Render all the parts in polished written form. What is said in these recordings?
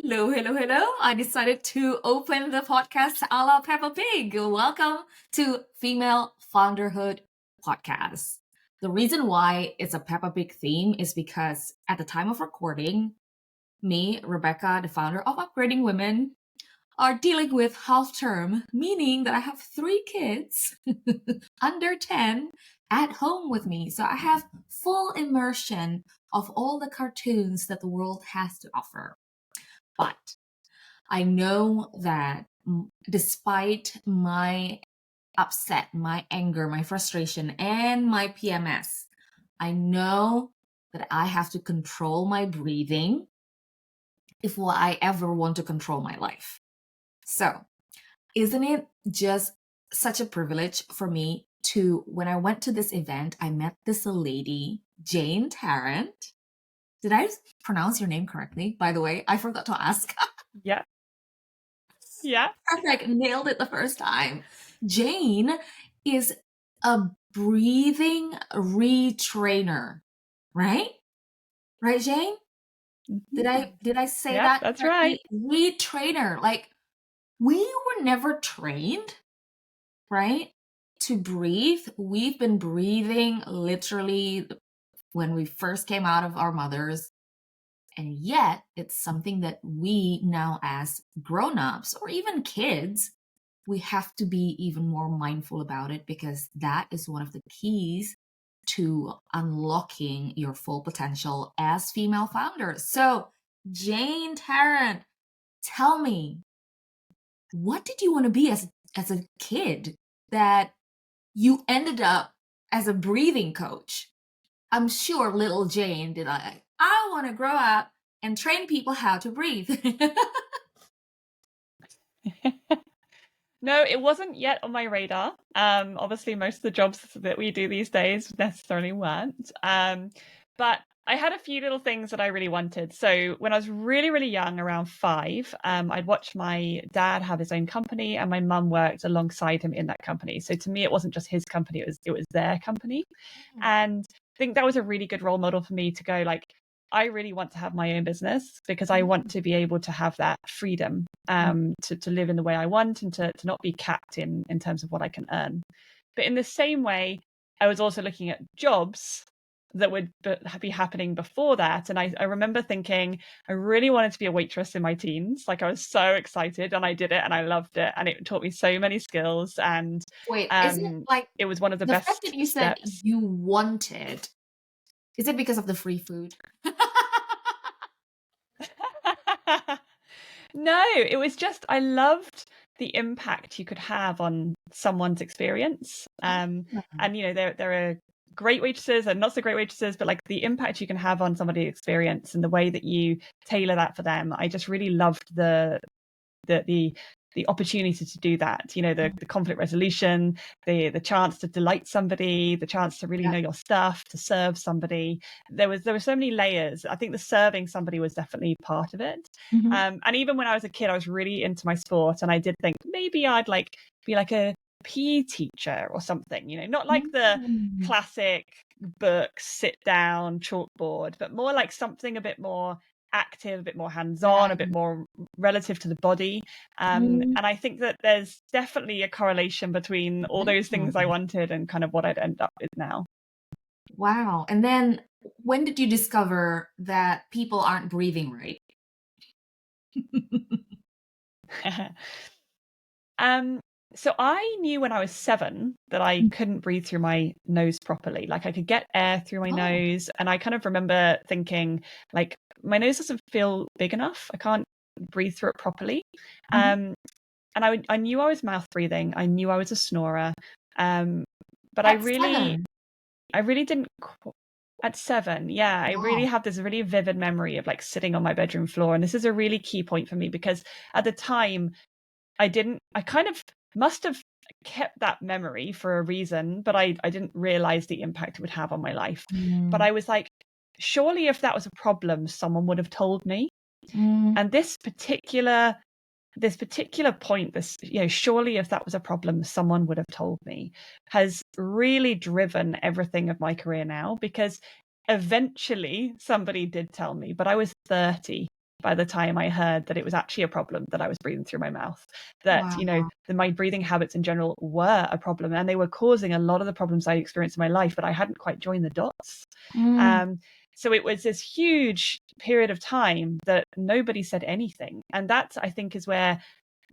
Hello, hello, hello. I decided to open the podcast a la Peppa Pig. Welcome to Female Founderhood Podcast. The reason why it's a Peppa Pig theme is because at the time of recording, me, Rebecca, the founder of Upgrading Women, are dealing with half term, meaning that I have 3 kids under 10 at home with me. So I have full immersion of all the cartoons that the world has to offer. But I know that despite my upset, my anger, my frustration, and my PMS, I know that I have to control my breathing if I ever want to control my life. So, isn't it just such a privilege for me to, when I went to this event, I met this lady, Jane Tarrant. Did I pronounce your name correctly? By the way, I forgot to ask. Yeah. Yeah. Perfect. Nailed it the first time. Jane is a breathing retrainer, right? Right, Jane? Did I say Yeah, that that's correctly? right. Retrainer. Like, we were never trained, right, to breathe. We've been breathing literally when we first came out of our mothers. And yet, it's something that we now, as grown-ups or even kids, we have to be even more mindful about it because that is one of the keys to unlocking your full potential as female founders. So, Jane Tarrant, tell me, what did you want to be as a kid that you ended up as a breathing coach? I'm sure little Jane did I want to grow up and train people how to breathe. No, it wasn't yet on my radar. Obviously, most of the jobs that we do these days necessarily weren't. But I had a few little things that I really wanted. So when I was really, really young, around 5, I'd watched my dad have his own company, and my mum worked alongside him in that company. So to me, it wasn't just his company; it was their company. And I think that was a really good role model for me to go like, I really want to have my own business because I want to be able to have that freedom to live in the way I want and to not be capped in terms of what I can earn. But in the same way, I was also looking at jobs that would be happening before that. And I remember thinking, I really wanted to be a waitress in my teens. Like, I was so excited, and I did it and I loved it. And it taught me so many skills. And Wait, isn't it like it was one of the the fact best that you said steps. you wanted, is it because of the free food? No, it was just I loved the impact you could have on someone's experience. And there are great waitresses and not so great waitresses, but like the impact you can have on somebody's experience and the way that you tailor that for them. I just really loved the opportunity to do that, the conflict resolution, the chance to delight somebody, the chance to really know your stuff, to serve somebody. There were so many layers. I think the serving somebody was definitely part of it. And even when I was a kid, I was really into my sport, and I did think maybe I'd be like a PE teacher or something, not like the classic book, sit down, chalkboard, but more like something a bit more active, a bit more hands-on, a bit more relative to the body. And I think that there's definitely a correlation between all those things I wanted and kind of what I'd end up with now. Wow. And then when did you discover that people aren't breathing right? So I knew when I was 7 that I couldn't breathe through my nose properly. Like, I could get air through my nose, and I kind of remember thinking, like, my nose doesn't feel big enough. I can't breathe through it properly. And I knew I was mouth breathing. I knew I was a snorer. But I really didn't. At 7, yeah, I really have this really vivid memory of like sitting on my bedroom floor. And this is a really key point for me because at the time, I kind of must have kept that memory for a reason, but I didn't realize the impact it would have on my life. But I was like, surely if that was a problem, someone would have told me. And this particular point, surely if that was a problem, someone would have told me, has really driven everything of my career now, because eventually somebody did tell me, but I was 30 by the time I heard that it was actually a problem that I was breathing through my mouth, that, Wow. my breathing habits in general were a problem, and they were causing a lot of the problems I experienced in my life, but I hadn't quite joined the dots. Mm, So it was this huge period of time that nobody said anything. And that, I think, is where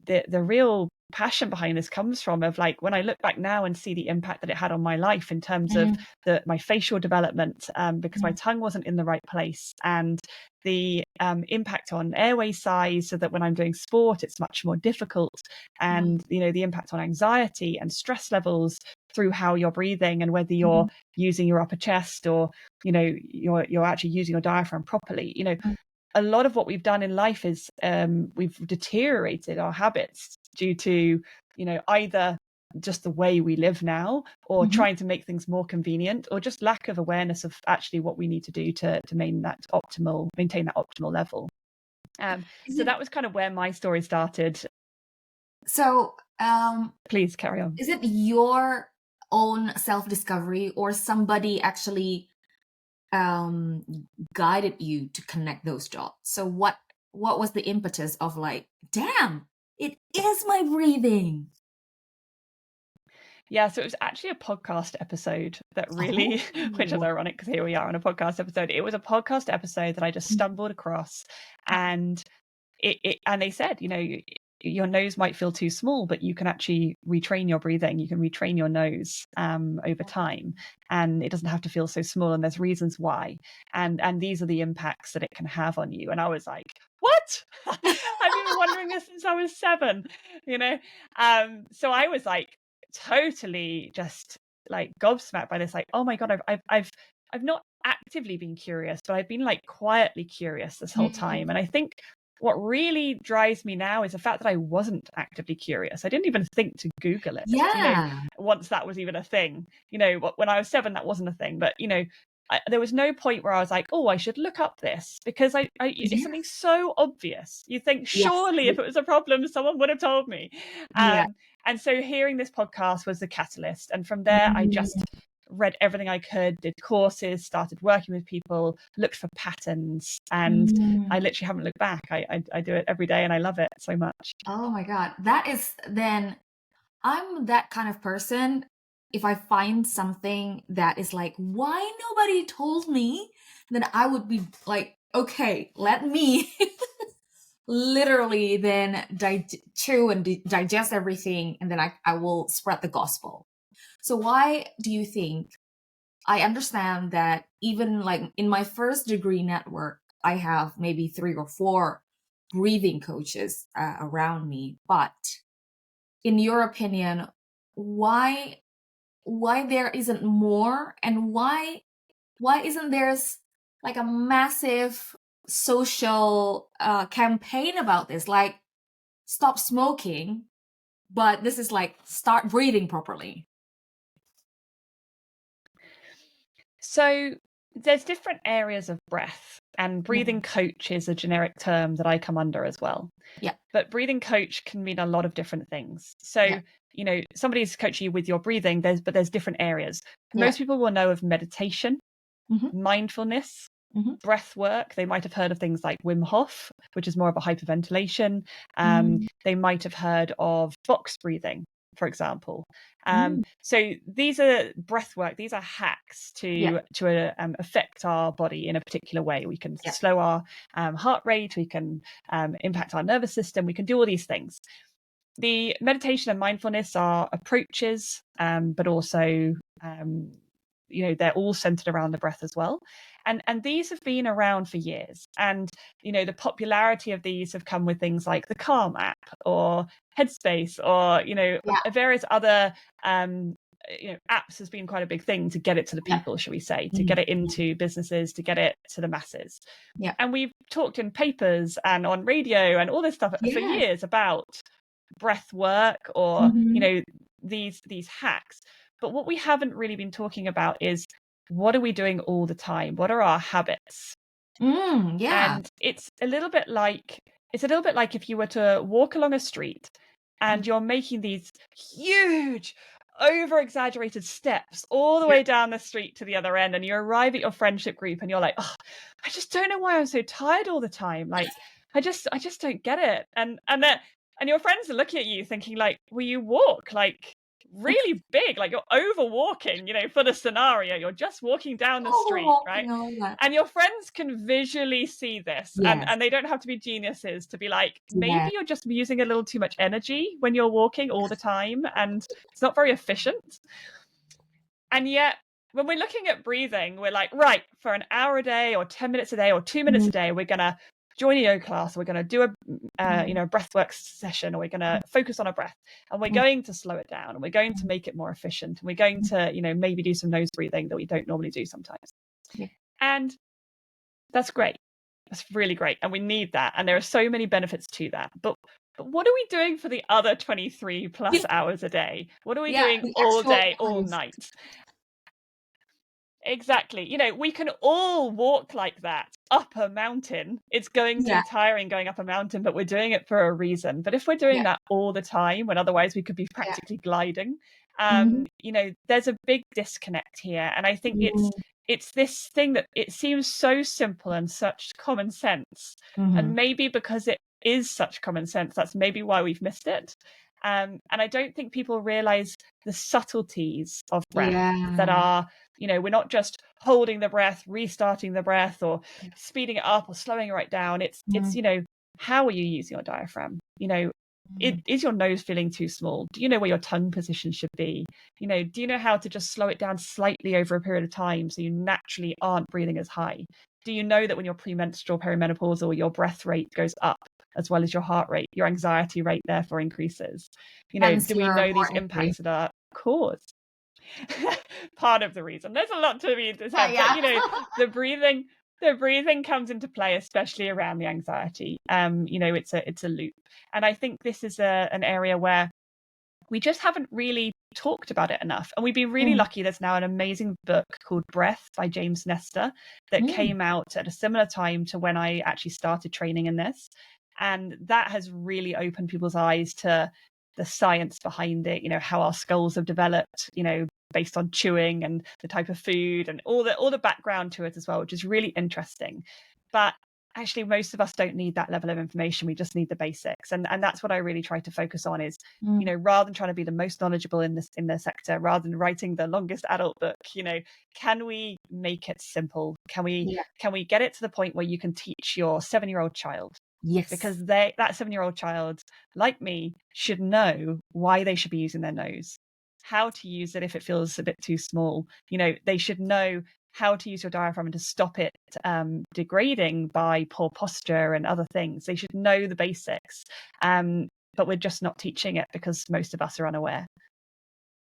the real passion behind this comes from, of like, when I look back now and see the impact that it had on my life in terms of mm, my facial development, because my mm, tongue wasn't in the right place, and the impact on airway size, so that when I'm doing sport it's much more difficult, and the impact on anxiety and stress levels through how you're breathing, and whether you're mm, using your upper chest, or you're actually using your diaphragm properly. mm. A lot of what we've done in life is we've deteriorated our habits due to either just the way we live now, or Mhm. trying to make things more convenient, or just lack of awareness of actually what we need to do to maintain that optimal level. Is So it that was kind of where my story started. so? Please carry on. Is it your own self-discovery, or somebody actually um guided you to connect those dots? So what was the impetus of like, damn, it is my breathing? Yeah, so it was actually a podcast episode that really, which is Oh. ironic because here we are on a podcast episode. It was a podcast episode that I just stumbled across, and and they said, your nose might feel too small, but you can actually retrain your breathing. You can retrain your nose over time, and it doesn't have to feel so small. And there's reasons why, and these are the impacts that it can have on you. And I was like, what? I've been wondering this since I was 7, you know. So I was like totally just like gobsmacked by this. Like, oh my god, I've not actively been curious, but I've been like quietly curious this whole Mm, time. And I think what really drives me now is the fact that I wasn't actively curious. I didn't even think to Google it, yeah. once that was even a thing. When I was 7, that wasn't a thing. But, there was no point where I was like, oh, I should look up this, because it's Yeah. something so obvious. You think, Yes. surely if it was a problem, someone would have told me. Yeah. And so hearing this podcast was the catalyst. And from there, I Mm, just read everything I could, did courses, started working with people, looked for patterns, and mm. I literally haven't looked back. I do it every day, and I love it so much. Oh my God. That is then, I'm that kind of person. If I find something that is like, why nobody told me, then I would be like, okay, let me literally then chew and digest everything, and then I will spread the gospel. So why do you think, I understand that even like in my first degree network, I have maybe 3 or 4 breathing coaches around me, but in your opinion, why there isn't more, and why isn't there's like a massive social campaign about this, like stop smoking, but this is like start breathing properly? So there's different areas of breath, and breathing Mm, coach is a generic term that I come under as well. yeah, But breathing coach can mean a lot of different things. yeah, So, somebody's coaching you with your breathing, there's different areas. yeah. Most people will know of meditation, Hmm. mindfulness, Hmm. breath work. They might have heard of things like Wim Hof, which is more of a hyperventilation. Mm, They might have heard of box breathing, for example. mm, So these are breath work. These are hacks yeah, to affect our body in a particular way. We can yeah, slow our heart rate. We can impact our nervous system. We can do all these things. The meditation and mindfulness are approaches, but also they're all centered around the breath as well. And these have been around for years. And the popularity of these have come with things like the Calm app, or Headspace, or yeah, various other apps has been quite a big thing to get it to the yeah. people, shall we say, to Mm, get it into businesses, to get it to the masses. yeah. And we've talked in papers and on radio and all this stuff for Yes. years about breath work, or Hmm. these hacks. But what we haven't really been talking about is, what are we doing all the time? What are our habits? Yeah. And it's a little bit like if you were to walk along a street and you're making these huge, over exaggerated steps all the Yeah. way down the street to the other end, and you arrive at your friendship group and you're like, oh, I just don't know why I'm so tired all the time. Like, I just don't get it. And your friends are looking at you thinking like, well, you walk like really big, like you're over walking, for the scenario. You're just walking down the street, right? Overwalking all that. And your friends can visually see this, Yes. and they don't have to be geniuses to be like, maybe Yeah. you're just using a little too much energy when you're walking all the time, and it's not very efficient. And yet, when we're looking at breathing, we're like, right, for an hour a day or 10 minutes a day or 2 minutes Mhm. a day, we're going to join a yoga class, we're going to do a Mhm. breathwork session, or we're going to focus on a breath, and we're Mhm. going to slow it down, and we're going to make it more efficient, and we're going to maybe do some nose breathing that we don't normally do sometimes. Yeah. And that's great. That's really great, and we need that, and there are so many benefits to that. But what are we doing for the other 23 plus hours a day? What are we Yeah, doing the all actual day, all place. night? Exactly. We can all walk like that up a mountain. It's going to Yeah. be tiring going up a mountain, but we're doing it for a reason. But if we're doing Yeah. that all the time, when otherwise we could be Yeah. practically gliding, Mhm. there's a big disconnect here. And I think Mhm. it's this thing that it seems so simple and such common sense. And Mhm. maybe because it is such common sense, that's maybe why we've missed it. And I don't think people realize the subtleties of breath that Yeah. are, we're not just holding the breath, restarting the breath, or Yeah. speeding it up or slowing it right down. It's Mhm. how are you using your diaphragm? Mhm. Is your nose feeling too small? Do you know where your tongue position should be? Do you know how to just slow it down slightly over a period of time so you naturally aren't breathing as high? Do you know that when you're premenstrual, perimenopausal, your breath rate goes up as well as your heart rate? Your anxiety rate therefore increases. Hence Do we your know these heart injury. impacts that are caused? Part of the reason. There's a lot to be said, but Yeah. the breathing comes into play, especially around the anxiety. It's a loop, and I think this is an area where we just haven't really talked about it enough. And we've been really Mm. lucky. There's now an amazing book called Breath by James Nestor that Mm. came out at a similar time to when I actually started training in this. And that has really opened people's eyes to the science behind it, how our skulls have developed, based on chewing and the type of food and all the background to it as well, which is really interesting. But actually most of us don't need that level of information. We just need the basics. And that's what I really try to focus on is, Mm. rather than trying to be the most knowledgeable in the sector, rather than writing the longest adult book, can we make it simple? Can we Yeah. get it to the point where you can teach your 7-year-old child? Yes. Because that 7-year-old child, like me, should know why they should be using their nose, how to use it if it feels a bit too small. They should know how to use your diaphragm and to stop it degrading by poor posture and other things. They should know the basics, but we're just not teaching it because most of us are unaware.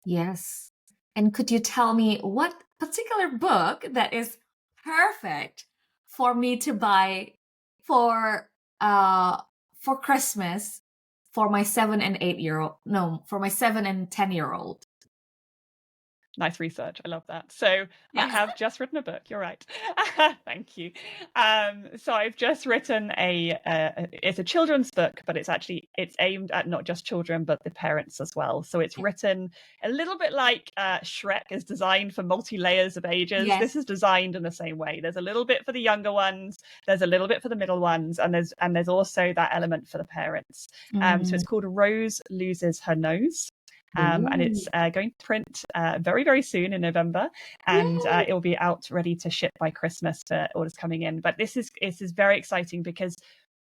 Yes. And could you tell me what particular book that is perfect for me to buy for uh for Christmas for my 7 and 8 year old? No, for my 7 and 10 year old. Nice research. I love that. So I Yeah. have just written a book. You're right. Thank you. So I've just written it's a children's book, but it's aimed at not just children, but the parents as well. So it's written a little bit like Shrek is designed for multi-layers of ages. Yes. This is designed in the same way. There's a little bit for the younger ones. There's a little bit for the middle ones. And there's also that element for the parents. So it's called Rose Loses Her Nose. And Ooh. it's going to print very, very soon in November, and Yay. it'll be out ready to ship by Christmas for orders coming in. But this is very exciting because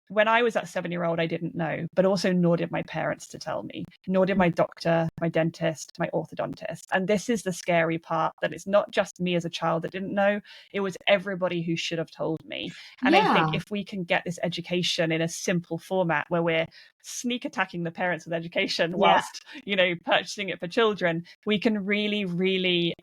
when I was that 7-year-old, I didn't know, but also nor did my parents to tell me, nor did my doctor, my dentist, my orthodontist. And this is the scary part, that it's not just me as a child that didn't know, it was everybody who should have told me. And I think Yeah. if we can get this education in a simple format where we're sneak attacking the parents with education Yeah. whilst, purchasing it for children, we can really, really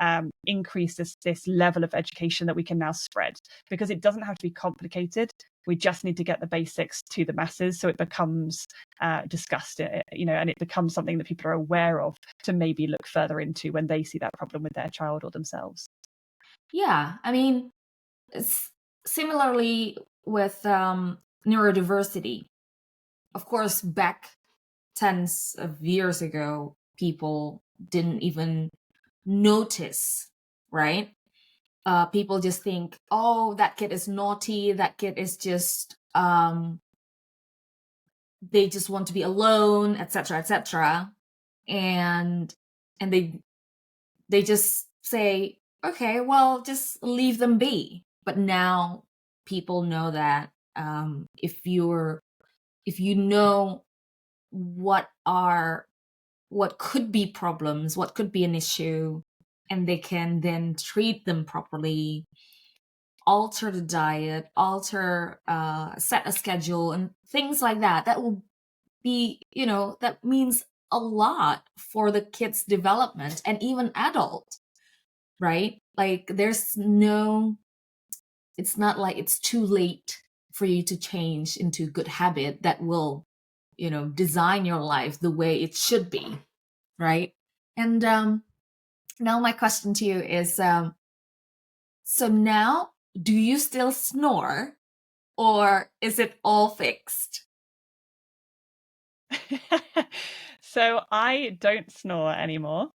increase this level of education that we can now spread, because it doesn't have to be complicated. We just need to get the basics to the masses so it becomes discussed, and it becomes something that people are aware of to maybe look further into when they see that problem with their child or themselves. Yeah. I mean, similarly with neurodiversity. Of course, back tens of years ago, people didn't even notice, right? People just think, oh, that kid is naughty. That kid is just they just want to be alone, etc., etc. And they just say, okay, well, just leave them be. But now people know that if you know what could be problems, what could be an issue, and they can then treat them properly, alter the diet, set a schedule, and things like that. That will be, that means a lot for the kid's development and even adult, right? Like it's not like it's too late for you to change into good habit that will, design your life the way it should be, right? And now my question to you is, so now, do you still snore, or is it all fixed? So I don't snore anymore.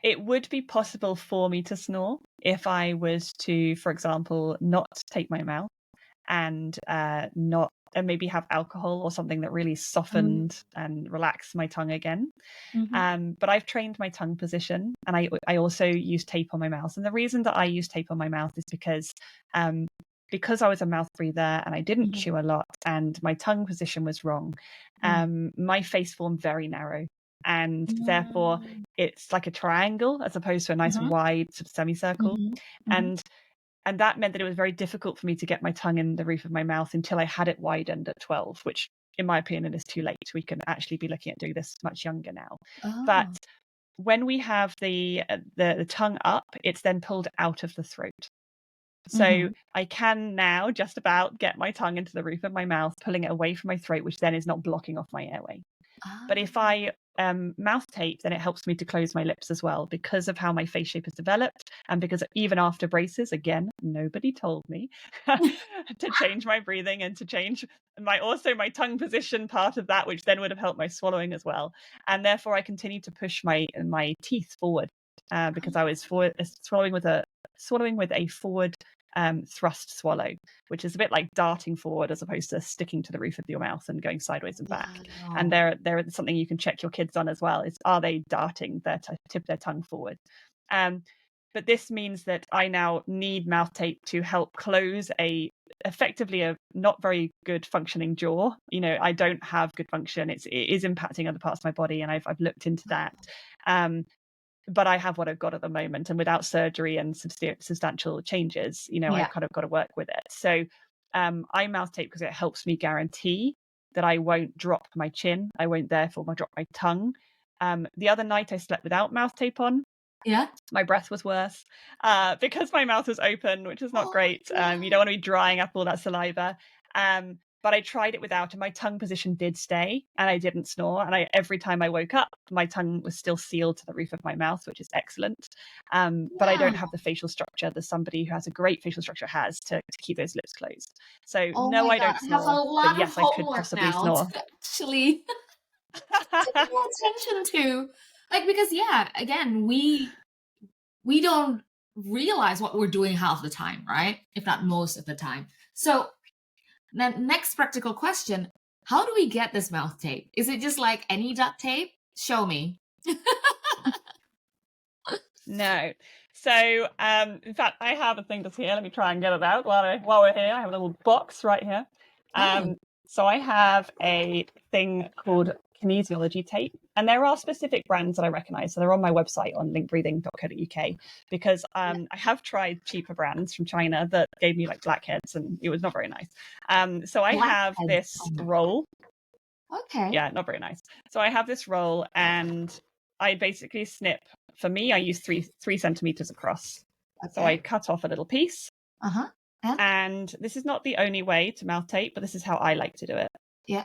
It would be possible for me to snore if I was to, for example, not tape my mouth and not and maybe have alcohol or something that really softened and relaxed my tongue again. Mm-hmm. But I've trained my tongue position, and I also use tape on my mouth. And the reason that I use tape on my mouth is because I was a mouth breather and I didn't Mm-hmm. chew a lot and my tongue position was wrong, my face formed very narrow. And therefore, Mm-hmm. it's like a triangle as opposed to a nice wide semicircle. Mm-hmm. And and that meant that it was very difficult for me to get my tongue in the roof of my mouth until I had it widened at 12, which in my opinion is too late. We can actually be looking at doing this much younger now. But Oh. when we have the tongue up, it's then pulled out of the throat. So Mm-hmm. I can now just about get my tongue into the roof of my mouth, pulling it away from my throat, which then is not blocking off my airway. But if I mouth tape, then it helps me to close my lips as well because of how my face shape has developed. And because even after braces, again, nobody told me to change my breathing and to change my tongue position part of that, which then would have helped my swallowing as well. And therefore I continue to push my teeth forward because I was swallowing with a forward thrust swallow, which is a bit like darting forward as opposed to sticking to the roof of your mouth and going sideways and back. And Wow. there is something you can check your kids on as well, is are they darting their tip their tongue forward. But this means that I now need mouth tape to help close effectively a not very good functioning jaw. I don't have good function. It is impacting other parts of my body, and I've looked into that. But I have what I've got at the moment, and without surgery and substantial changes, Yeah. I've kind of got to work with it. So I mouth tape because it helps me guarantee that I won't drop my chin. I won't therefore drop my tongue. The other night I slept without mouth tape on. Yeah. My breath was worse because my mouth was open, which is not Oh, great. yeah. You don't want to be drying up all that saliva. But I tried it without, and my tongue position did stay, and I didn't snore. And every time I woke up, my tongue was still sealed to the roof of my mouth, which is excellent. But I don't have the facial structure that somebody who has a great facial structure has to keep those lips closed. So Oh no, my I God. don't I have a snore, but lot of yes, I could homework possibly now to snore. actually to pay attention to. Like, because yeah, again, we don't realize what we're doing half the time, right? If not most of the time. So then next practical question, how do we get this mouth tape? Is it just like any duct tape? Show me. No. So, in fact, I have a thing just here. Let me try and get it out while we're here. I have a little box right here. Oh. So I have a thing called kinesiology tape, and there are specific brands that I recognize. So they're on my website on linkbreathing.co.uk because I have tried cheaper brands from China that gave me like blackheads, and it was not very nice. So I have Blackheads. this Oh my. roll. Okay. Yeah, not very nice. So I have this roll, and I basically snip. For me, I use three centimeters across. So I Okay. cut off a little piece. Uh-huh. And this is not the only way to mouth tape, but this is how I like to do it. Yeah.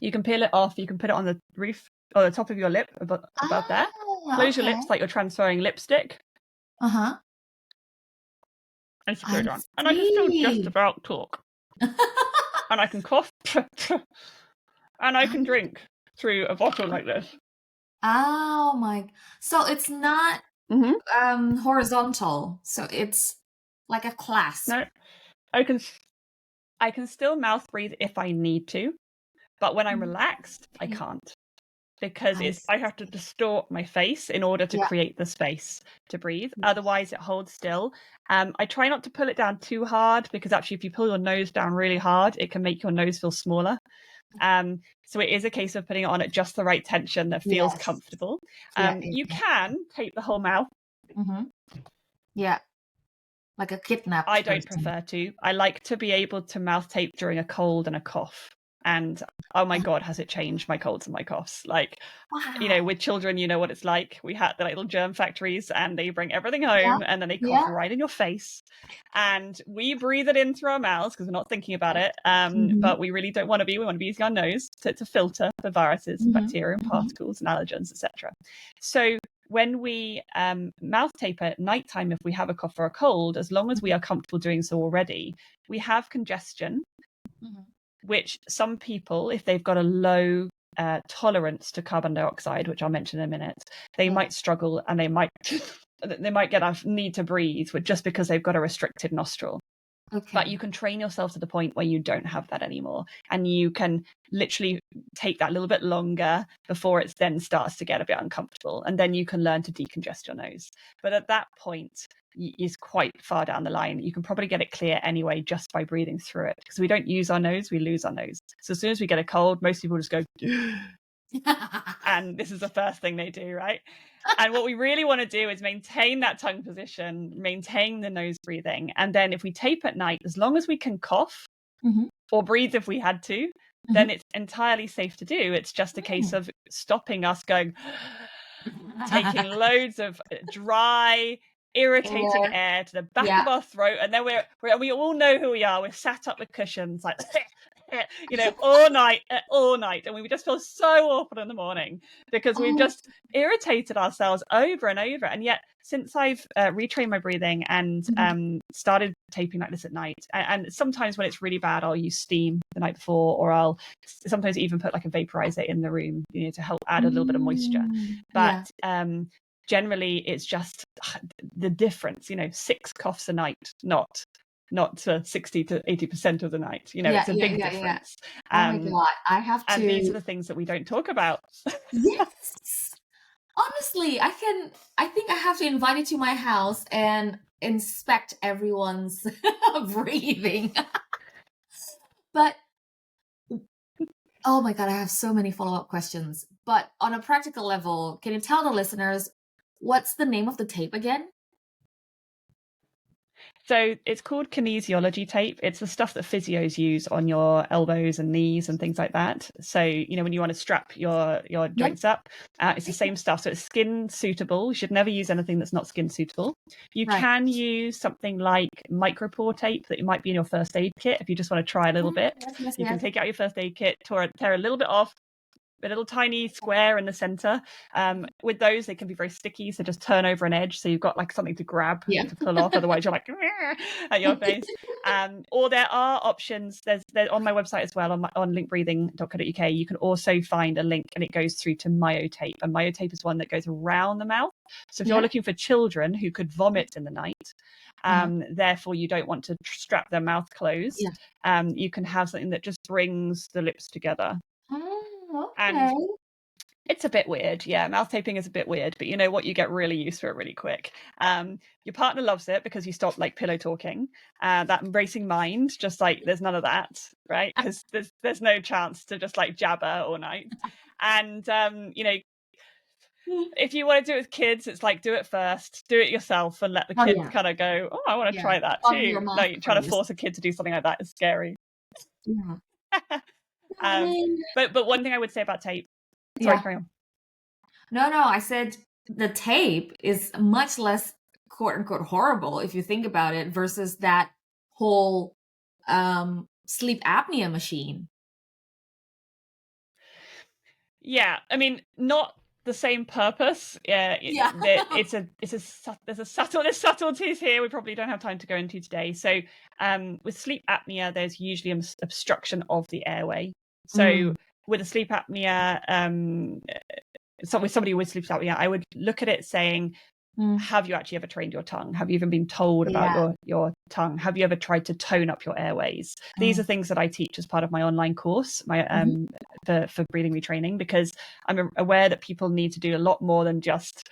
You can peel it off. You can put it on the roof or the top of your lip above there. Close your Okay. lips like you're transferring lipstick Uh-huh. and secure I it on. And I can still just see. about talk. And I can cough. And I can drink through a bottle like this. Oh my. So it's not horizontal. So it's like a clasp. No, I can still mouth breathe if I need to. But when I'm relaxed, I can't, because I have to distort my face in order to create the space to breathe. Otherwise, it holds still. I try not to pull it down too hard, because actually, if you pull your nose down really hard, it can make your nose feel smaller. So it is a case of putting it on at just the right tension that feels comfortable. You can tape the whole mouth. Yeah. Like a kidnapped I don't person. prefer to. I like to be able to mouth tape during a cold and a cough. And oh my God, has it changed my colds and my coughs? Like, Wow. with children, you know what it's like. We had the little germ factories, and they bring everything home, and then they cough right in your face. And we breathe it in through our mouths because we're not thinking about it. But we really don't want to be. We want to be using our nose to filter the viruses and bacteria and particles and allergens, etc. So when we mouth tape at nighttime, if we have a cough or a cold, as long as we are comfortable doing so already, we have congestion, which some people, if they've got a low tolerance to carbon dioxide, which I'll mention in a minute, they might struggle, and they might get a need to breathe just because they've got a restricted nostril. But you can train yourself to the point where you don't have that anymore, and you can literally take that a little bit longer before it then starts to get a bit uncomfortable, and then you can learn to decongest your nose. But at that point is quite far down the line. You can probably get it clear anyway just by breathing through it, because we don't use our nose, we lose our nose. So as soon as we get a cold, most people just go and this is the first thing they do, right? And what we really want to do is maintain that tongue position, maintain the nose breathing. And then if we tape at night, as long as we can cough or breathe if we had to, then it's entirely safe to do. It's just a case of stopping us going, taking loads of dry, irritating air to the back of our throat. And then we all know who we are. We're sat up with cushions like all night, and we just feel so awful in the morning because we've just irritated ourselves over and over. And yet, since I've retrained my breathing and started taping like this at night, and sometimes when it's really bad, I'll use steam the night before, or I'll sometimes even put like a vaporizer in the room, to help add a little bit of moisture. But generally, it's just the difference. 6 coughs a night, not 60 to 80% of the night. It's a big difference. Oh my God, I have to. And these are the things that we don't talk about. Yes. Honestly, I think I have to invite you to my house and inspect everyone's breathing. But oh my God, I have so many follow-up questions. But on a practical level, can you tell the listeners what's the name of the tape again? So it's called kinesiology tape. It's the stuff that physios use on your elbows and knees and things like that. So, when you want to strap your joints up, it's the same stuff. So it's skin suitable. You should never use anything that's not skin suitable. You can use something like micropore tape that might be in your first aid kit if you just want to try a little bit. You can take out your first aid kit, tear a little bit off, a little tiny square in the center. With those, they can be very sticky, so just turn over an edge so you've got like something to grab to pull off. Otherwise, you're like at your face. Or there are options. There's on my website as well, on linkbreathing.co.uk. You can also find a link, and it goes through to myotape. And myotape is one that goes around the mouth. So if you're looking for children who could vomit in the night, therefore you don't want to strap their mouth closed, you can have something that just brings the lips together. And it's a bit weird. Mouth taping is a bit weird, but you know what? You get really used to it really quick. Your partner loves it because you stop like pillow talking. That racing mind, just like there's none of that, right? Because there's no chance to just like jabber all night. And if you want to do it with kids, it's like do it first, do it yourself, and let the kids kind of go, oh, I want to try that too. Like trying to force a kid to do something like that is scary. But one thing I would say about tape. Sorry, carry on. No, I said the tape is much less quote unquote horrible if you think about it versus that whole sleep apnea machine. Yeah, I mean, not the same purpose. There's subtleties here we probably don't have time to go into today. So with sleep apnea, there's usually an obstruction of the airway. So with a sleep apnea, with somebody with sleep apnea, I would look at it saying, have you actually ever trained your tongue? Have you even been told about your tongue? Have you ever tried to tone up your airways? These are things that I teach as part of my online course, my for breathing retraining, because I'm aware that people need to do a lot more than just,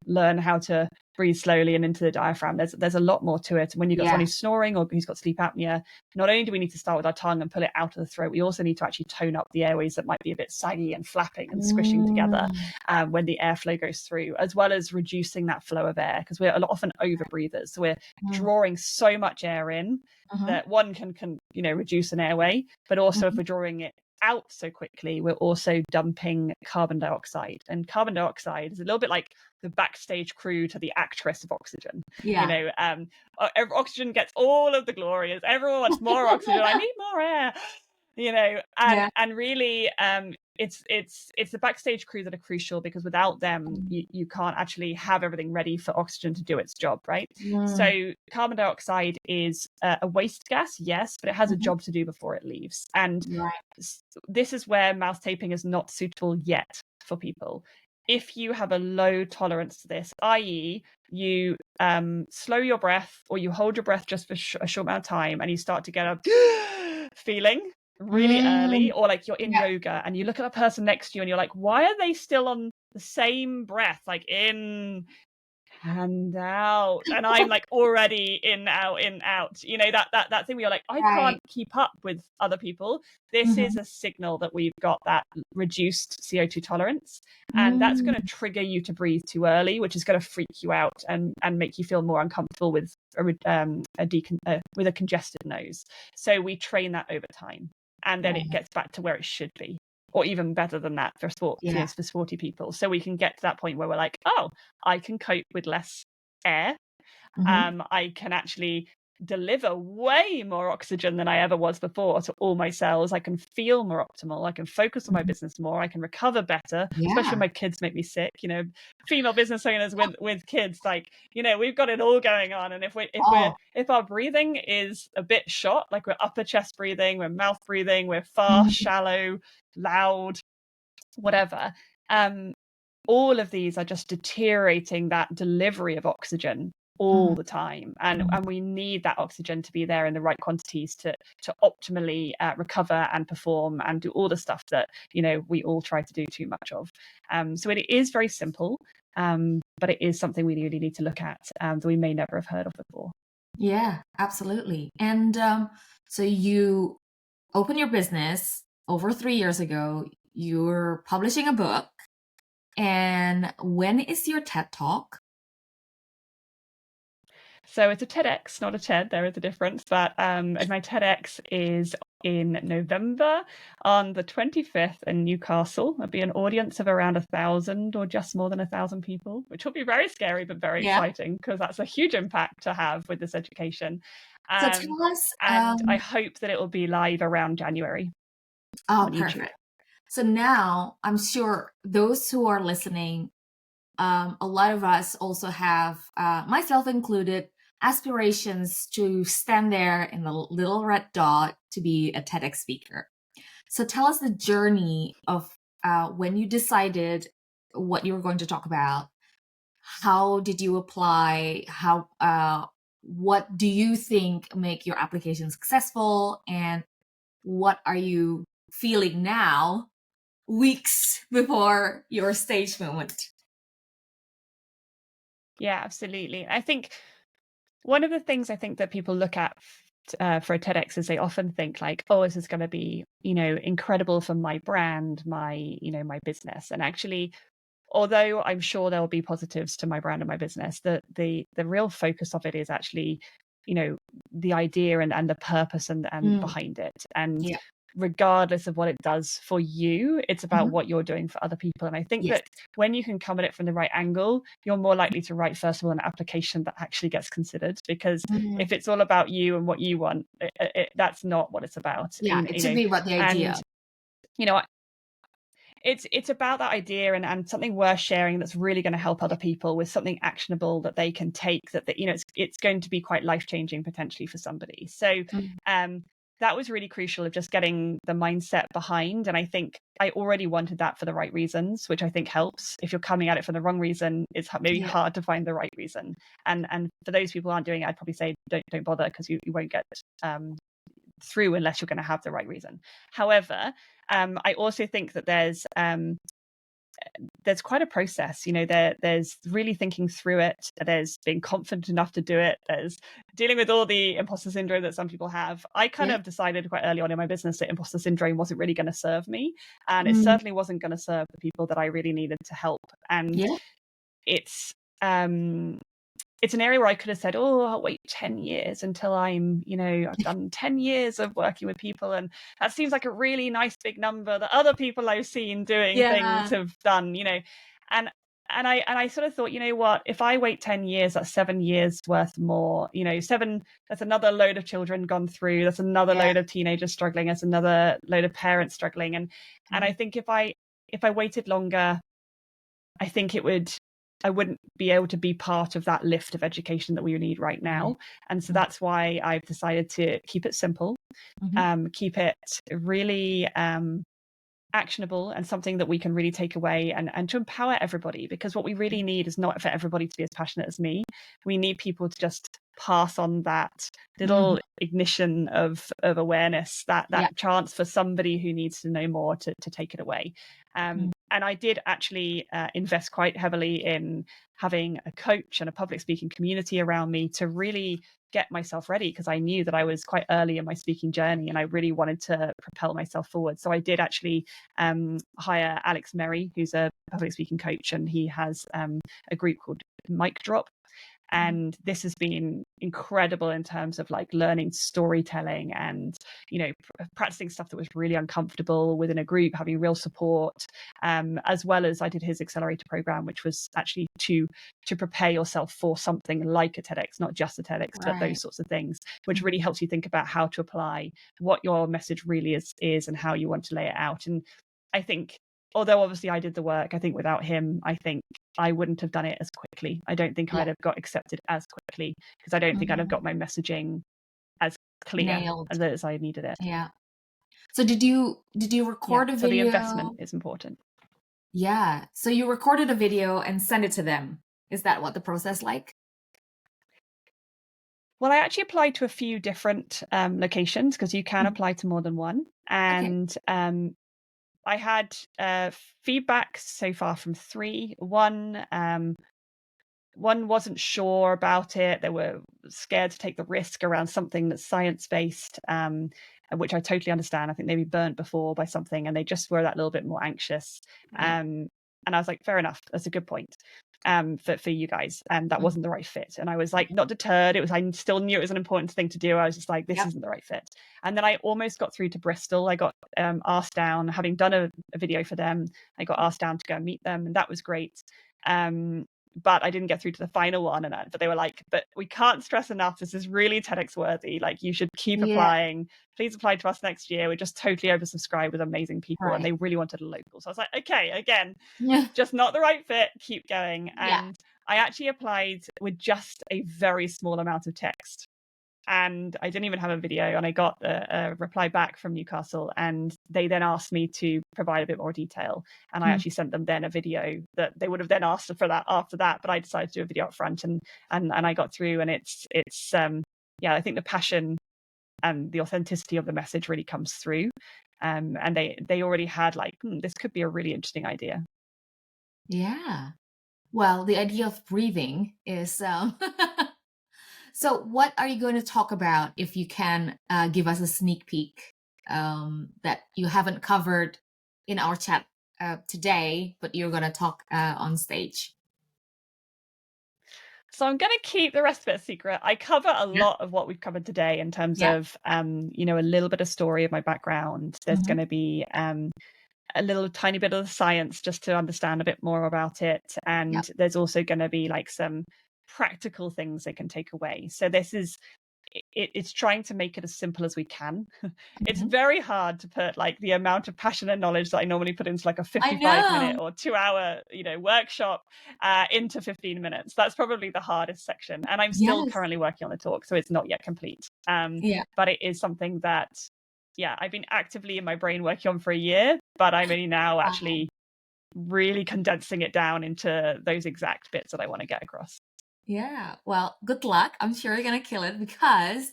learn how to breathe slowly and into the diaphragm. There's a lot more to it. And when you've got someone who's snoring or who's got sleep apnea, not only do we need to start with our tongue and pull it out of the throat, we also need to actually tone up the airways that might be a bit saggy and flapping and squishing together when the airflow goes through, as well as reducing that flow of air, because we're often over breathers. So we're drawing so much air in that one can reduce an airway, but also if we're drawing it out so quickly, we're also dumping carbon dioxide. And carbon dioxide is a little bit like the backstage crew to the actress of oxygen. Oxygen gets all of the glory, as everyone wants more oxygen. I need more air, and really it's the backstage crew that are crucial, because without them you can't actually have everything ready for oxygen to do its job, right? So carbon dioxide is a waste gas, yes, but it has a job to do before it leaves. And this is where mouth taping is not suitable yet for people. If you have a low tolerance to this, i.e. you slow your breath, or you hold your breath just for a short amount of time, and you start to get a feeling really early, or like you're in yoga and you look at the person next to you and you're like, why are they still on the same breath, like in and out, and I'm like already in out, that thing where you're like, I can't keep up with other people. This is a signal that we've got that reduced CO2 tolerance, and that's going to trigger you to breathe too early, which is going to freak you out and make you feel more uncomfortable with a congested nose. So we train that over time, and then it gets back to where it should be, or even better than that for for sporty people. So we can get to that point where we're like, oh, I can cope with less air. I can actually deliver way more oxygen than I ever was before to all my cells. I can feel more optimal. I can focus on my business more. I can recover better, especially when my kids make me sick. Female business owners with kids, like, we've got it all going on. And if our breathing is a bit shot, like we're upper chest breathing, we're mouth breathing, we're fast, shallow, loud, whatever, all of these are just deteriorating that delivery of oxygen all the time, and we need that oxygen to be there in the right quantities to optimally recover and perform and do all the stuff that we all try to do too much of. So it is very simple, but it is something we really need to look at that we may never have heard of before. Yeah, absolutely. And so you open your business over 3 years ago. You're publishing a book. And when is your TED Talk? So it's a TEDx, not a TED. There is a difference, but my TEDx is in November on the 25th in Newcastle. There'll be an audience of around 1,000 or just more than 1,000 people, which will be very scary but very exciting, because that's a huge impact to have with this education. So tell us. And I hope that it will be live around January on YouTube. Perfect. So now I'm sure those who are listening, a lot of us also have, myself included, aspirations to stand there in the little red dot to be a TEDx speaker. So tell us the journey of when you decided what you were going to talk about. How did you apply? What do you think make your application successful? And what are you feeling now, weeks before your stage moment? Yeah, absolutely. I think one of the things I think that people look at for a TEDx is they often think like, oh, this is going to be, incredible for my brand, my business. And actually, although I'm sure there will be positives to my brand and my business, the real focus of it is actually, the idea and the purpose and behind it. And regardless of what it does for you, it's about what you're doing for other people. And I think that when you can come at it from the right angle, you're more likely to write, first of all, an application that actually gets considered. Because if it's all about you and what you want, that's not what it's about. It should be about the idea. And, it's about that idea and something worth sharing that's really going to help other people with something actionable that they can take, that it's going to be quite life-changing potentially for somebody. So that was really crucial of just getting the mindset behind. And I think I already wanted that for the right reasons, which I think helps. If you're coming at it for the wrong reason, it's maybe hard to find the right reason. And for those people who aren't doing it, I'd probably say don't bother, because you won't get through unless you're going to have the right reason. However, I also think that there's quite a process, there's really thinking through it, there's being confident enough to do it, there's dealing with all the imposter syndrome that some people have. I kind of decided quite early on in my business that imposter syndrome wasn't really going to serve me, and it certainly wasn't going to serve the people that I really needed to help. And it's an area where I could have said, oh, I'll wait 10 years until I'm, I've done 10 years of working with people. And that seems like a really nice big number that other people I've seen doing things have done, And I sort of thought, what, if I wait 10 years, that's 7 years worth more, 7, that's another load of children gone through. That's another load of teenagers struggling. That's another load of parents struggling. And I think if I waited longer, I think I wouldn't be able to be part of that lift of education that we need right now. And so that's why I've decided to keep it simple, keep it really actionable and something that we can really take away, and to empower everybody, because what we really need is not for everybody to be as passionate as me. We need people to just pass on that little ignition of awareness, that chance for somebody who needs to know more to take it away. And I did actually invest quite heavily in having a coach and a public speaking community around me to really get myself ready, because I knew that I was quite early in my speaking journey and I really wanted to propel myself forward. So I did actually hire Alex Merry, who's a public speaking coach, and he has a group called Mic Drop. And this has been incredible in terms of like learning storytelling and, practicing stuff that was really uncomfortable within a group, having real support, as well as I did his accelerator program, which was actually to prepare yourself for something like a TEDx, not just a TEDx, but those sorts of things, which really helps you think about how to apply what your message really is and how you want to lay it out. And I think, although obviously I did the work, I think without him, I think I wouldn't have done it as quickly. I don't think I'd have got accepted as quickly, because I don't think I'd have got my messaging as clear as I needed it. Yeah. So did you record a video? So the investment is important. Yeah. So you recorded a video and sent it to them. Is that what the process like? Well, I actually applied to a few different locations, because you can apply to more than one. And I had feedback so far from 3. One wasn't sure about it. They were scared to take the risk around something that's science-based, which I totally understand. I think they'd be burnt before by something and they just were that little bit more anxious. And I was like, fair enough. That's a good point for you guys. And that wasn't the right fit. And I was like, not deterred. I still knew it was an important thing to do. I was just like, this isn't the right fit. And then I almost got through to Bristol. I got asked down, having done a video for them. I got asked down to go and meet them, and that was great. But I didn't get through to the final one, but they were like, but we can't stress enough, this is really TEDx worthy, like you should keep applying, please apply to us next year, we're just totally oversubscribed with amazing people. And they really wanted a local, so I was like, okay, again, just not the right fit, keep going. And I actually applied with just a very small amount of text, and I didn't even have a video, and I got a reply back from Newcastle, and they then asked me to provide a bit more detail, and I actually sent them then a video that they would have then asked for that after that, but I decided to do a video up front, and I got through. And it's I think the passion and the authenticity of the message really comes through, and they already had like, this could be a really interesting idea. Well, the idea of breathing is so what are you going to talk about, if you can give us a sneak peek that you haven't covered in our chat today, but you're going to talk on stage? So I'm going to keep the rest of it a secret. I cover a lot of what we've covered today in terms of, a little bit of story of my background. There's going to be a little tiny bit of the science just to understand a bit more about it. And there's also going to be like some practical things they can take away. So this is, it's trying to make it as simple as we can. It's very hard to put like the amount of passion and knowledge that I normally put into like a 55-minute or 2-hour, workshop into 15 minutes. That's probably the hardest section. And I'm still currently working on the talk, so it's not yet complete. But it is something that I've been actively in my brain working on for a year, but I'm only now actually really condensing it down into those exact bits that I want to get across. Yeah. Well, good luck. I'm sure you're going to kill it, because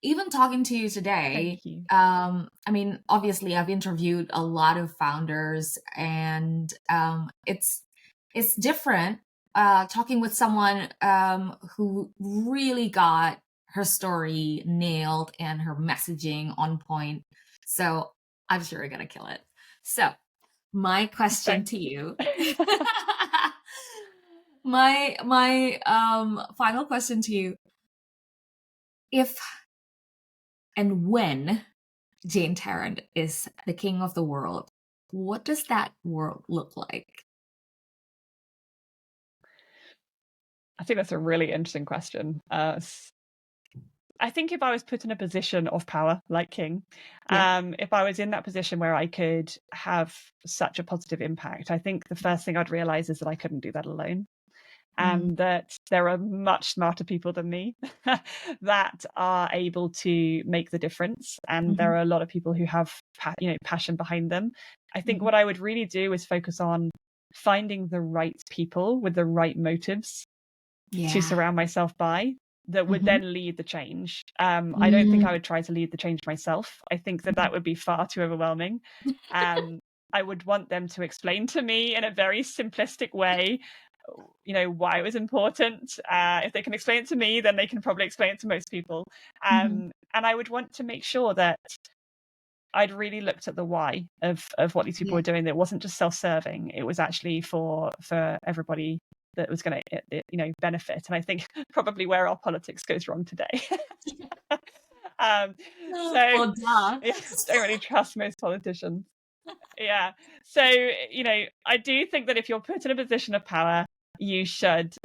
even talking to you today, Thank you. I mean, obviously, I've interviewed a lot of founders, and it's different talking with someone who really got her story nailed and her messaging on point. So I'm sure you're gonna kill it. So my question Thanks. to you, my final question to you: if and when Jane Tarrant is the king of the world, what does that world look like? I think that's a really interesting question. I think if I was put in a position of power, like King, Yeah. if I was in that position where I could have such a positive impact, I think the first thing I'd realize is that I couldn't do that alone. Mm, And that there are much smarter people than me that are able to make the difference. And there mhm, are a lot of people who have, passion behind them. I think mhm. what I would really do is focus on finding the right people with the right motives to Yeah. surround myself by, that would Mhm, then lead the change. I don't think I mm, would try to lead the change myself. I think that mhm. that would be far too overwhelming. I would want them to explain to me in a very simplistic way, why it was important. If they can explain it to me, then they can probably explain it to most people. Mhm. And I would want to make sure that I'd really looked at the why of what these people Yeah. were doing. That wasn't just self-serving. It was actually for everybody that was going to benefit. And I think probably where our politics goes wrong today. um, so Well, duh. yeah, don't really trust most politicians. Yeah. So I do think that if you're put in a position of power, you should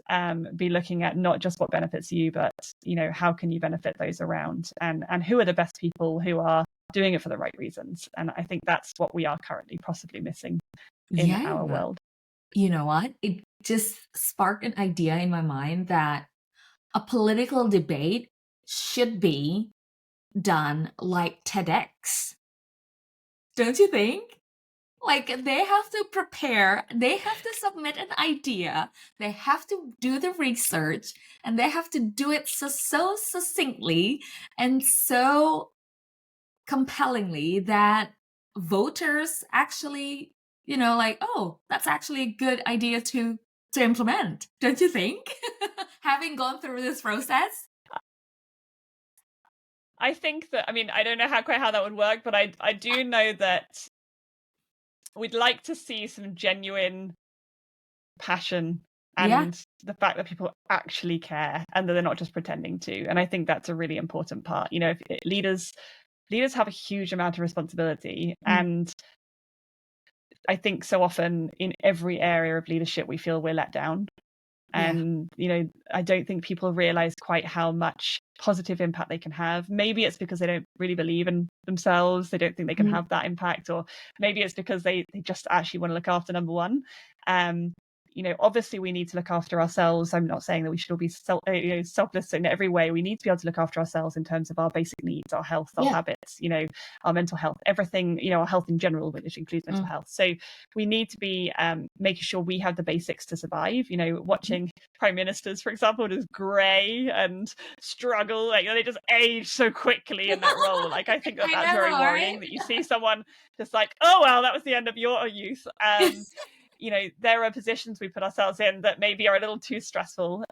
be looking at not just what benefits you, but how can you benefit those around, and who are the best people who are doing it for the right reasons. And I think that's what we are currently possibly missing in our Yeah. world. You know what? It just sparked an idea in my mind that a political debate should be done like TEDx. Don't you think? Like, they have to prepare, they have to submit an idea, they have to do the research, and they have to do it so succinctly and so compellingly that voters actually, like, oh, that's actually a good idea to implement. Don't you think? Having gone through this process. I think that, I don't know quite how that would work, but I do know that we'd like to see some genuine passion, Yeah. and the fact that people actually care and that they're not just pretending to. And I think that's a really important part. If leaders have a huge amount of responsibility, Mm, and I think so often in every area of leadership we feel we're let down. yeah. And I don't think people realize quite how much positive impact they can have. Maybe it's because they don't really believe in themselves, they don't think they can Mm, have that impact, or maybe it's because they just actually want to look after number one. Obviously we need to look after ourselves. I'm not saying that we should all be selfless in every way. We need to be able to look after ourselves in terms of our basic needs, our health, our yeah. habits, our mental health, everything, our health in general, which includes mental Mm, health. So we need to be making sure we have the basics to survive. Watching prime ministers, for example, just grey and struggle, like they just age so quickly in that role. Like I think that I that's know, very right? worrying, that you see someone just like, oh well, that was the end of your youth. There are positions we put ourselves in that maybe are a little too stressful.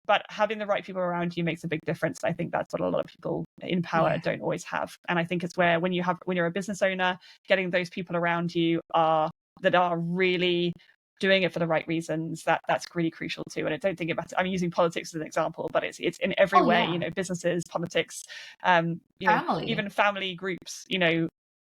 But having the right people around you makes a big difference. I think that's what a lot of people in power Yeah. don't always have. And I think it's where when you're a business owner, getting those people around you that are really doing it for the right reasons, that's really crucial too. And I don't think I'm using politics as an example, but it's in every Oh, way, yeah. businesses, politics, Family. even family groups, yeah,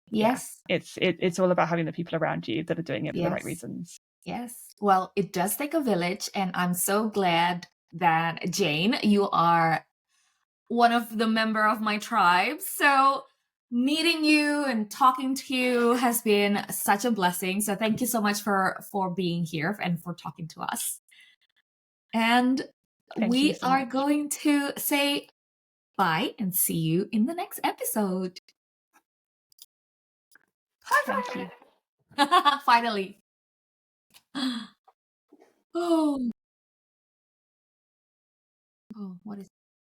Yes. it's all about having the people around you that are doing it for the right Yes. reasons. Yes. Well, it does take a village, and I'm so glad that, Jane, you are one of the member of my tribe. So meeting you and talking to you has been such a blessing. So thank you so much for being here and for talking to us. And Thank you we so are much. going to say bye and see you in the next episode. Thank you. Finally. Oh, oh, what is